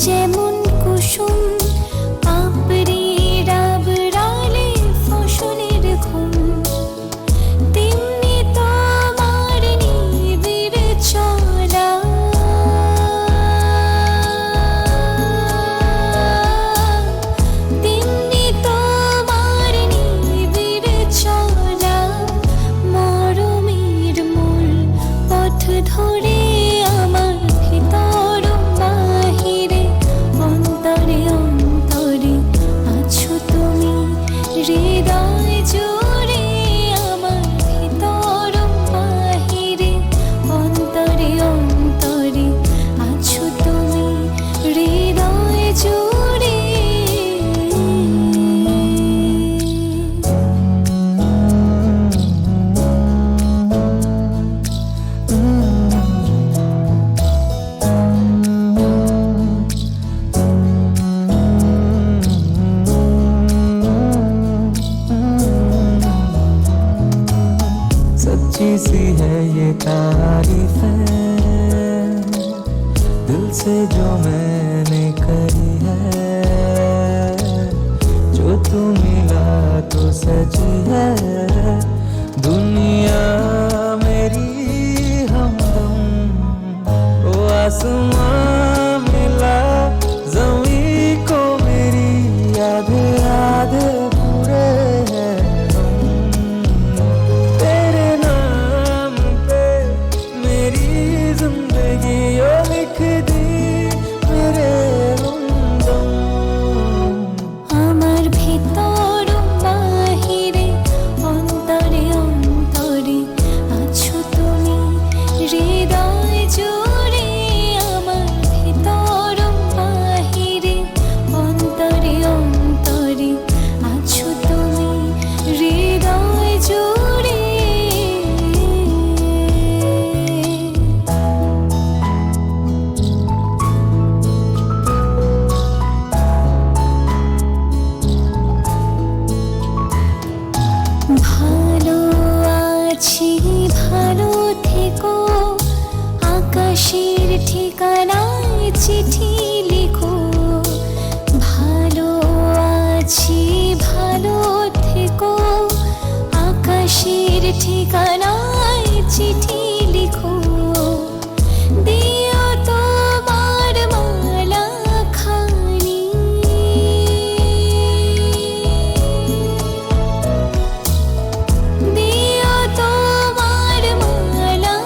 যেমন কুসুম পাপড়ি ডাবরালে ফসলের ঘুম, তেমনি তোমার নিবিড় চলা। তেমনি তোমার নিবিড় চলা, মরমের মূল পথ ধরে আমার ভিতর বাহিরে, অন্তরে অন্তরে আছো তুমি, হৃদয় জুড়ে আমার ভিতর বাহিরে, অন্তরে অন্তরে আছো তুমি, হৃদয় জুড়ে। सच्ची सी है ये तारीफ है, दिल से जो मैंने करी है, जो तू मिला तो सजी है दुनिया मेरी हमदम। ओ आसमां मिला ज़मीं को मेरी, आधे आधे पूरे हैं हम। तेरे नाम पे मेरी जिंदगी ओ लिख दी मेरे हमदम। আমার ভিতর বাহিরে, অন্তরে অন্তরে আছো তুমি, হৃদয় জুড়ে আমার ভিতর বাহিরে, অন্তরে অন্তরে আছো তুমি, হৃদয় জুড়ে। ভালো আছি ভালো থেকো, আকাশের ঠিকানায় চিঠি লিখো। ভালো আছি ভালো থেকো, আকাশের ঠিকানায় চিঠি লিখো। দিও তোমার মালা খানি, দিও তোমার মালা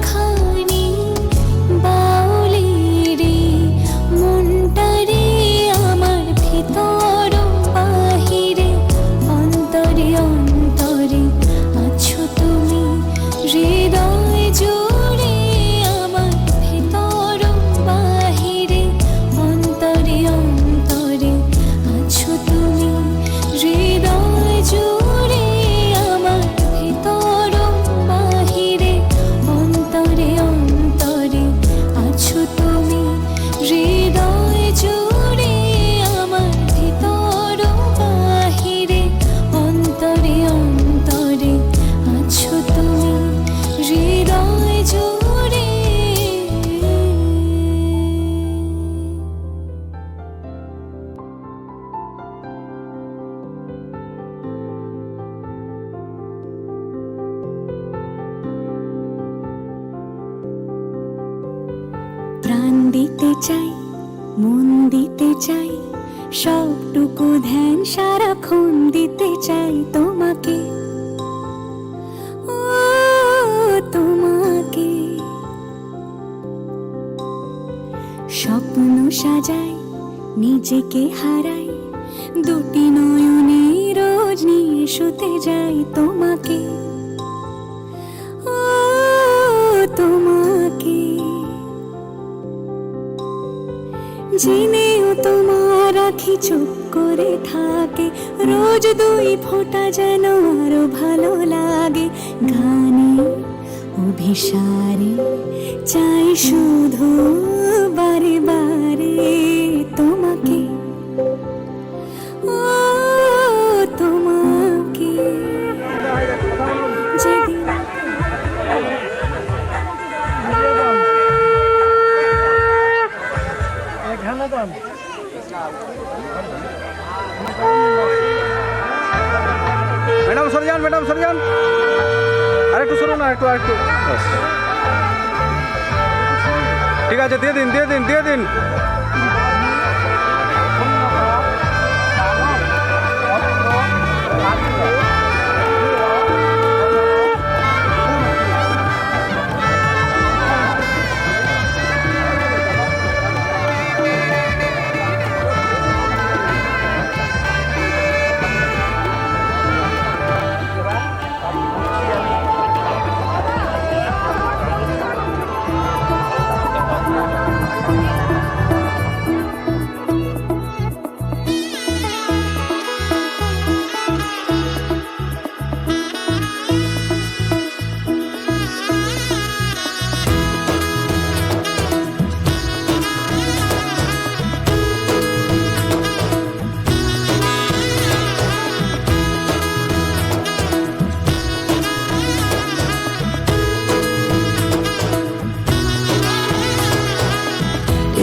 খানি, বাউলিরে মনটারে আমার ভিতর বাহিরে, অন্তরে অন্তরে আছো তুমি, হৃদয় জুড়ে আমার ভিতর বাহিরে, অন্তরে অন্তরে আছো তুমি, হৃদয় জুড়ে আমার ভিতর বাহিরে, অন্তরে অন্তরে আছো তুমি, হৃদয় জুড়ে আমার ভিতর বাহিরে, অন্তরে অন্তরে আছো তুমি, হৃদয় জুড়ে। প্রাণ দিতে চাই, মন দিতে চাই, সবটুকু ধ্যান সারাক্ষণ দিতে চাই তোমাকে, ও তোমাকে। স্বপ্ন সাজাই, নিজেকে হারাই, দুটি নয়নে রোজ নিয়ে শুতে যাই তোমাকে, ও তোমাকে। জেনেও তোমার আখি চুপ করে থাকে, রোজ দুই ফোঁটা যেন আরো ভালো লাগে। গানে অভিসারে চাই শুধু বারে বারে তোমাকে, ও তোমাকে। যেদিন ম্যাডাম সরে যান, ম্যাডাম সরে যান, আরেকটু সরুন, আরেকটু আরেকটু, ব্যাস। ঠিক আছে, দিয়ে দিন দিয়ে দিন দিয়ে দিন।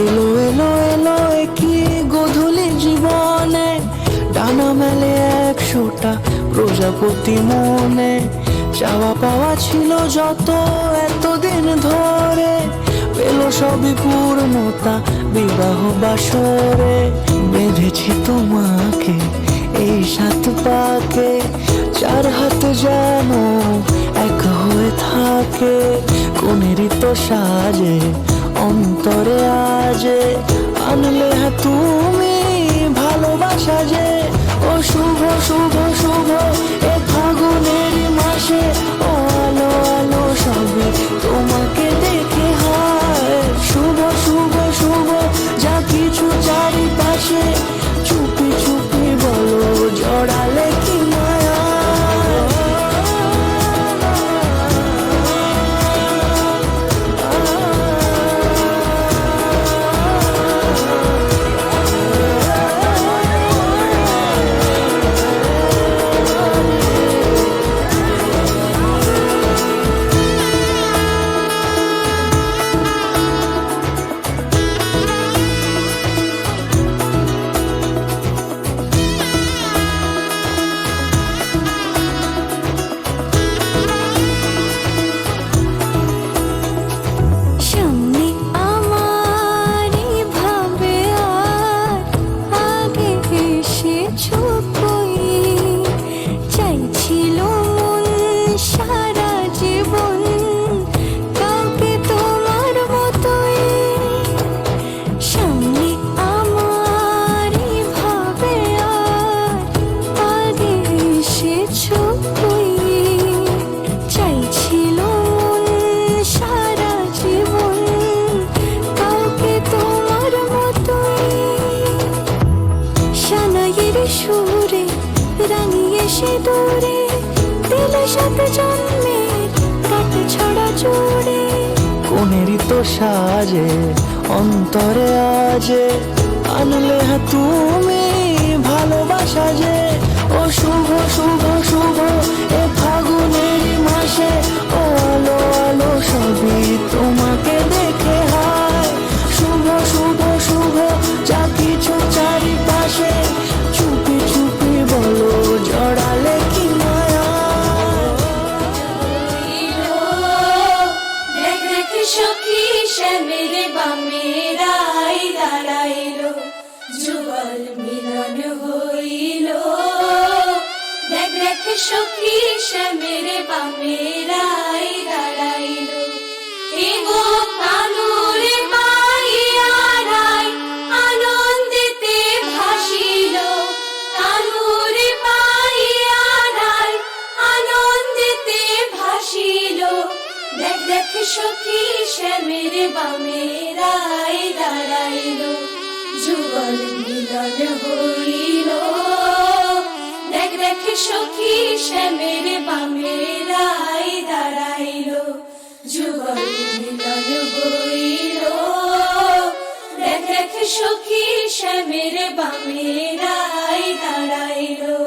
এলো এলো এলো কি গোধূলি জীবনে, ডানা মেলে 100টা প্রজাপতি মনে। চাওয়া পাওয়া ছিল যত এতদিন ধরে, পেলো সবই পূর্ণতা বিবাহ বাসরে। বেঁধেছি তোমাকে এই 7 পাকে, 4 হাত যেন এক হয়ে থাকে। কোনেরই তো সাজে অন্তরে আজে, আনলে তুমি ভালোবাসা যে। ও শুভ শুভ শুভ এ ফাগুনের মাসে, ও আলো আলো সবে তোমাকে দেখে হয়। শুভ শুভ শুভ যা কিছু চারিপাশে, চুপি চুপি বলো জড়ালে কি মায়া। সামনে আমারই ভাবে আর আগে এসেছো কই, চাইছিল মন সারা জীবন কাউকে তোমার মতোই। সামনে আমারই ভাবে আর আগে এসেছো কই, চাইছিল মন সারা জীবন কাউকে তোমার মতোই। সানাইয়ের সুরে রাঙিয়ে সে দূরে, দিলে 7 জন্মের কাট ছড়া জোড়ে। কোনেরই তো সাজে অন্তরে আজে, আনলে তুমি ভালোবাসা যে। ও শুভ শুভ শুভ এ ফাগুনের মাসে, ও আলো আলো সবই তোমাকে দেখে হয়। শুভ শুভ শুভ যা কিছু চারিপাশে, চুপি চুপি বলো জড়ালে কি মায়া। দেখ দেখ সখী শ্যামের বামেরাই দাঁড়াইলো, যুগল মিলন হইল। দেখ দেখ সখী শ্যামের বামেরাই দাঁড়াইলো, এগো কানুরে পাইয়ারাই আনন্দেতে ভাসিল। কানুরে পাইয়ারাই আনন্দেতে ভাসিল। দেখ দেখ সখী শ্যামের বামেরাই দাঁড়াইলো, যুগল মিলন হইল। দেখ দেখ সখী শ্যামের বামেরাই দাঁড়াইলো, যুগল মিলন হইল। দেখ দেখ সখী শ্যামের বামেরাই দাঁড়াইলো।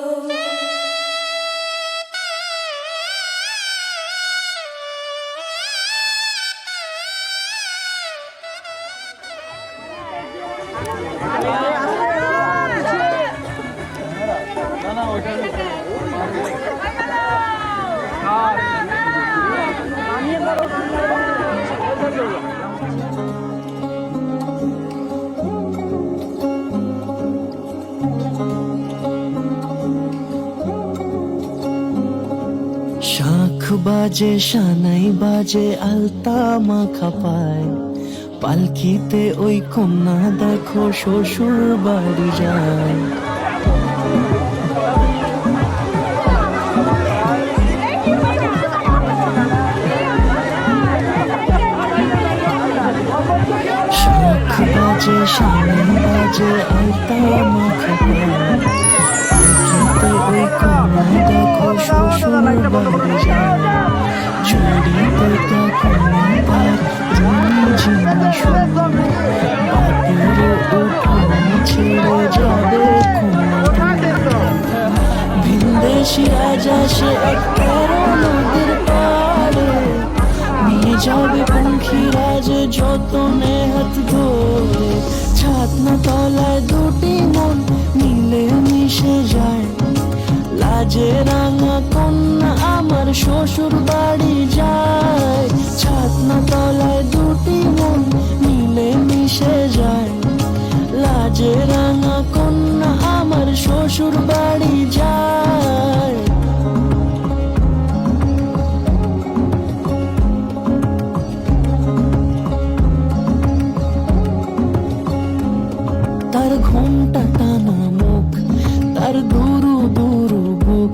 শাঁখ বাজে সানাই বাজে আলতা মাখা পায়, পালকিতে ওই কন্যা দেখো শ্বশুর বাড়ি যায়। শাঁখ বাজে সানাই বাজে আলতা মাখা পায়, পালকিতে ওই কন্যা দেখো শ্বশুর বাড়ি যায়। চুড়িতে কন্যা পার ঝিমি শোনো, বাপের উঠোন ছেড়ে যাবে কন্যা। ভিনদেশি রাজা সে এক নদীর পাড়ে, নিয়ে যাবে পঙ্খিরাজ যতনে হাত ধরে। ছাতনা তলায় দুটি মন মিলে মিশে যায়, লাজে রাঙা কন্যা আমার শ্বশুর বাড়ি যায়। ছাতনা তলায় দুটি মন মিলে মিশে যায়, লাজে রাঙা কন্যা আমার শ্বশুর বাড়ি যায়। তার ঘোমটা টানা মুখ, তার দুরু দুরু বুক,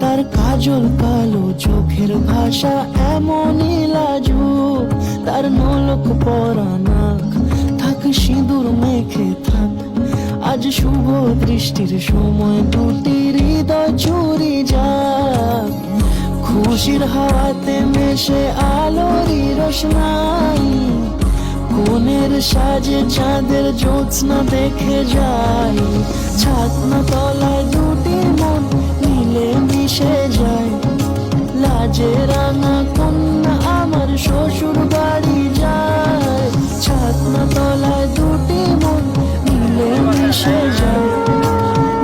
তার কাজল কালো চোখের ভাষা এমনই লাজুক। তার নলক পরা নাক, থাক সিঁদুর মেখে থাক, আজ শুভ দৃষ্টির সময় দুটি হৃদয় চুরি যাক। খুশির হাওয়াতে মেশে আলোরই রোশনাই, কোণের সাজে চাঁদের জ্যোৎস্না দেখে যাই। ছাতনা তলায় দুটি মন মিলে মিশে যায়, লাজে রাঙা কন্যা আমার শ্বশুর বাড়ি যায়। ছাতনা তলায় দুটি মন মিলে মিশে যায়,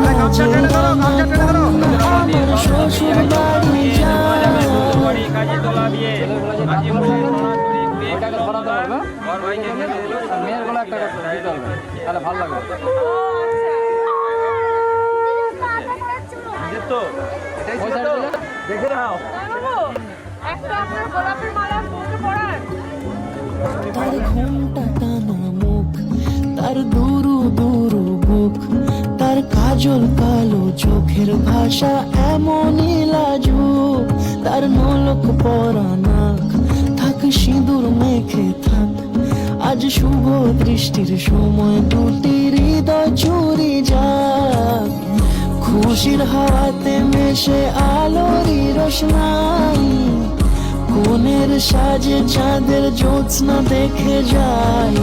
লাজে রাঙা কন্যা আমার শ্বশুর বাড়ি যায়। তার ঘোমটা টানা মুখ, তার দুরু দুরু বুক, তার কাজল কালো চোখের ভাষা এমনই লাজুক। তার নলক পরা নাক, থাক সিঁদুর মেখে থাক, আজ শুভ দৃষ্টির সময় দুটি হৃদয় চুরি যাক। খুশির হাওয়াতে মেশে আলোরই রোশনাই, কোণের সাজে চাঁদের জ্যোৎস্না দেখে যাই।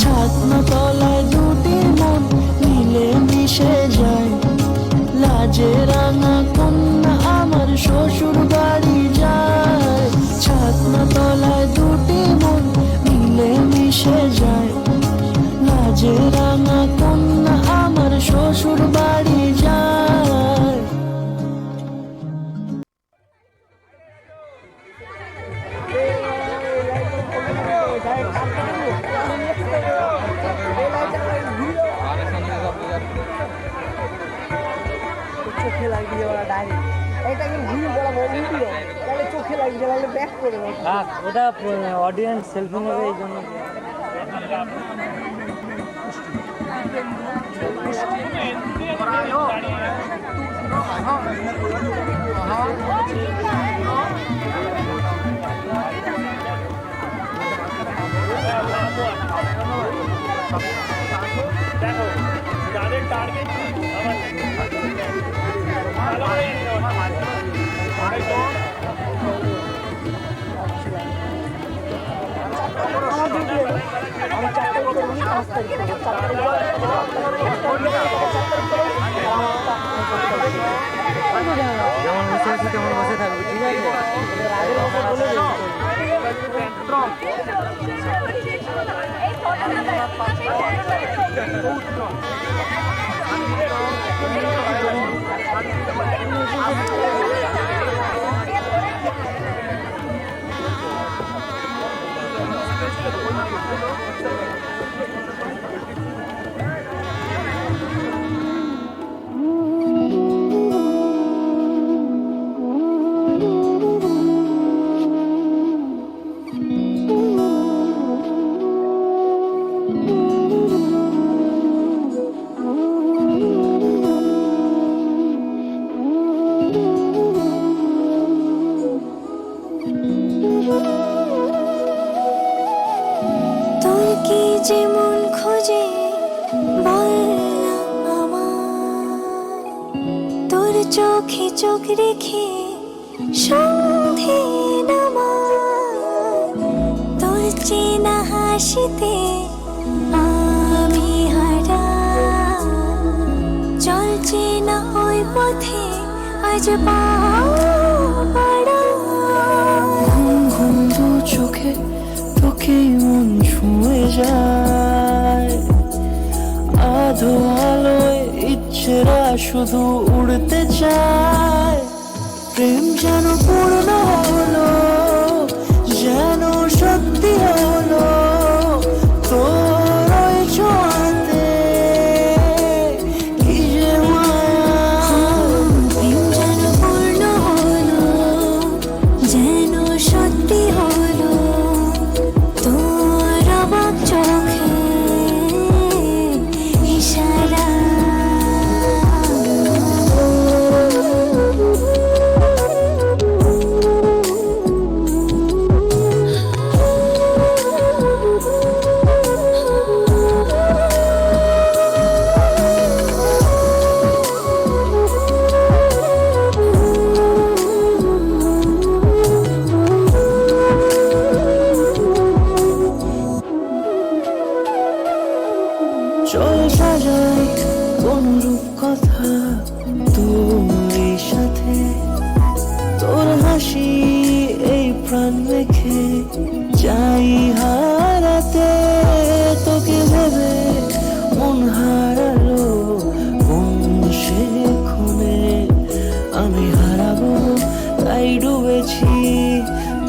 ছাতনা তলায় দুটি মন মিলে মিশে যায়, লাজে রাঙা কন্যা আমার শ্বশুর বাড়ি যায়। ছাতনা তলায় দুটি মন মিলে মিশে যায়, লাজে রাঙা কন্যা আমার শ্বশুর বাড়ি যায়। চোখে লাগিয়ে ওরা ডাইরেক্ট এটা কিন্তু ভিড় বলা ভিডিও তাহলে চোখে লাগিয়ে তাহলে ব্যাক করে ওটা অডিয়েন্স সেলফি নেবে এই জন্য। দেখো যাদের টার্গেট যেমন বসে আছি তেমন বসে থাকবে, ঠিক আছে? তোর কি যেমন খোঁজে বললাম আমার, তোর চোখে চোখ রেখে সন্ধে নামার, তোর চেনা হাসিতে আমি হারা, চলছে না ওই পথে আজ পাড়া। ঘুম ঘুম দু চোখে তোকে মন ছুঁয়ে যায়, আধো আলোয় ইচ্ছেরা শুধু উড়তে চায়। প্রেম যেন পূর্ণ হলো, যেন সত্যি হলো, তোর ওই ছোঁয়াতে কি যে মায়া। প্রেম যেন পূর্ণ হলো, যেন সত্যি হলো, তোর অবাক চোখে ইশারা। চল সাজাই কোন রূপকথা তোর সাথে, তোর হাসি এই প্রাণ রেখে চাই হারাতে। তোকে ভেবে মন হারালো কোন সে ক্ষণে, আমি হারাবো তাই ডুবেছি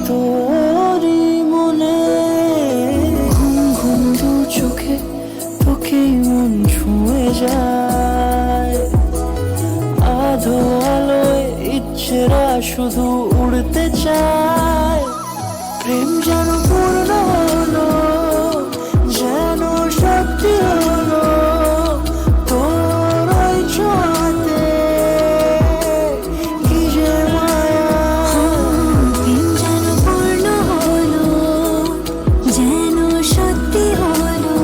তোরই মনে। ঘুম ঘুম দু চোখে তোকে মন ছুঁয়ে যায়, আধো আলোয় ইচ্ছেরা শুধু উড়তে চায়। প্রেম যেন পূর্ণ হলো, যেন সত্যি হলো, তোর ওই ছোঁয়াতে কি যে মায়া। প্রেম যেন পূর্ণ হলো, যেন সত্যি হলো,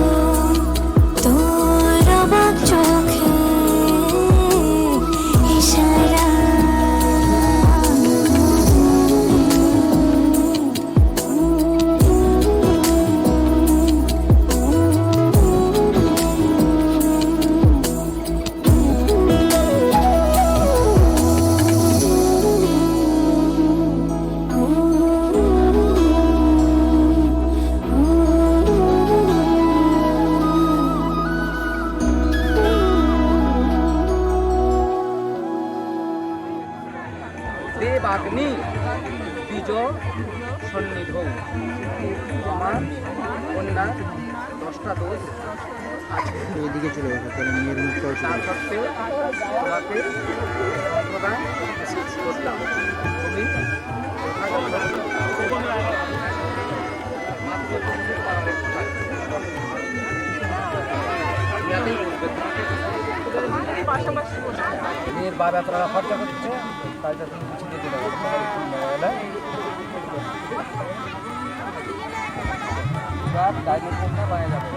তোর অবাক চোখে ইশারা। দেবাগ্নি দ্বিজ সন্নিধ, আমার কন্যা 10টা দোষ আছে। এদিকে চলে গেছে, তাহলে মেয়ের মুখটাও তার সত্ত্বেও তোমাকে প্রদান করলাম। তুমি মেয়ের বাবা এত টাকা খরচা করছে, তাই তো তুমি কিছু দিয়ে দিলে ডাইনের জন্য বাইরে যাবে।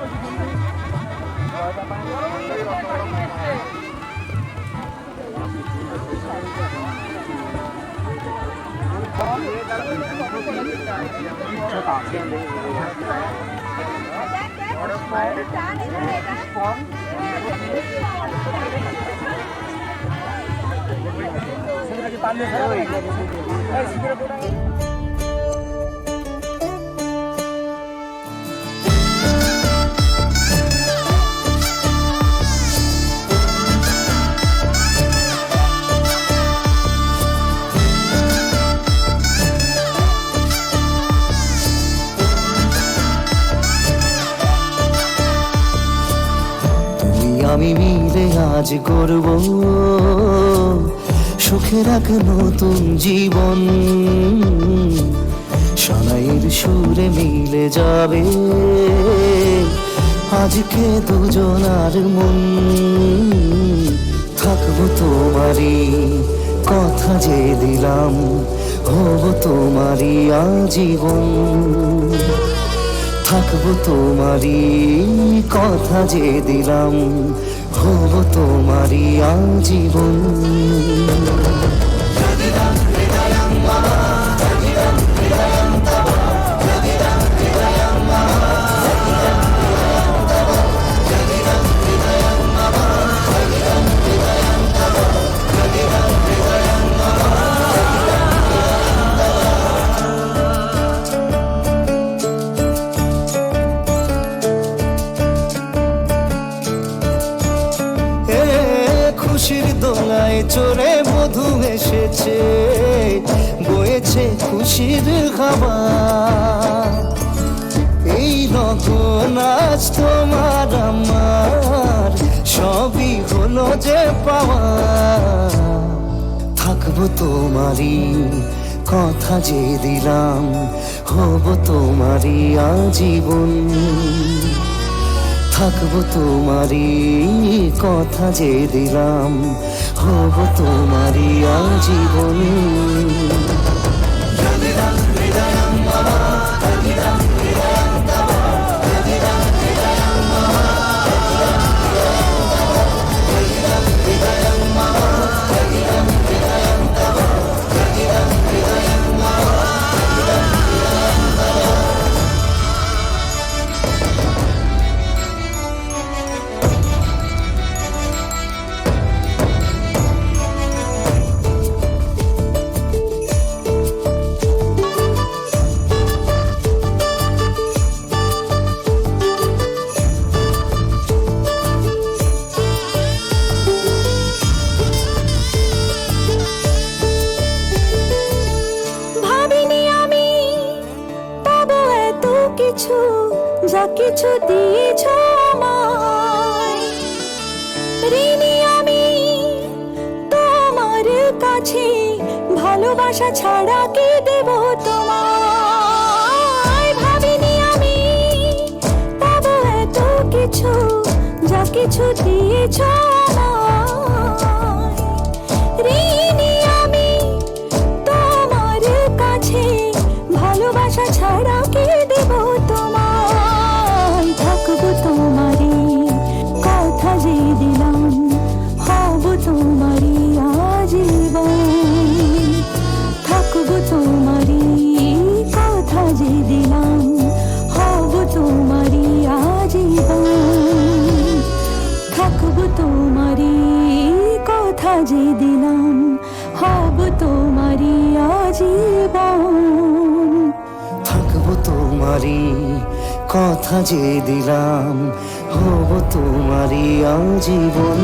আমি মিলে আজ গড়ব সুখের এক নতুন জীবন। সানাইয়ের সুরে মিলে যাবে আজকে দুজনার মন। থাকবো তোমারই কথা যে দিলাম, হব তোমারই আজীবন। থাকবো তোমারই কথা যে দিলাম, হব তোমারই আজীবন। খুশির দোলায় চড়ে মধু এসেছে, বয়েছে খুশির খাবার। এই লগন আজ তোমার আমার সবই হলো যে পাওয়া। থাকবো তোমারই কথা যে দিলাম, হব তোমারই আজীবন। থাকবো তোমারই কথা যে দিলাম, হব তোমারই আজীবন। যা কিছু দিয়েছ আমায়, ঋণী আমি তোমার কাছে। ভালোবাসা ছাড়া কি দেব তোমায়? ভাবিনি আমি পাবো এত কিছু, যা কিছু দিয়েছ আমায়। ঋণী আমি তোমার কাছে, ভালোবাসা ছাড়া কি দেব তোমায়? থাকবো তোমারই কথা যে দিলাম, হব তোমারই আজীবন। থাকবো তোমারই কথা যে দিলাম, হব তোমারই আজীবন। থাকবো তোমারই কথা যে দিলাম, হব তোমারই আজীবন। থাকবো তোমারই কথা যে দিলাম, হব তোমারই আজীবন।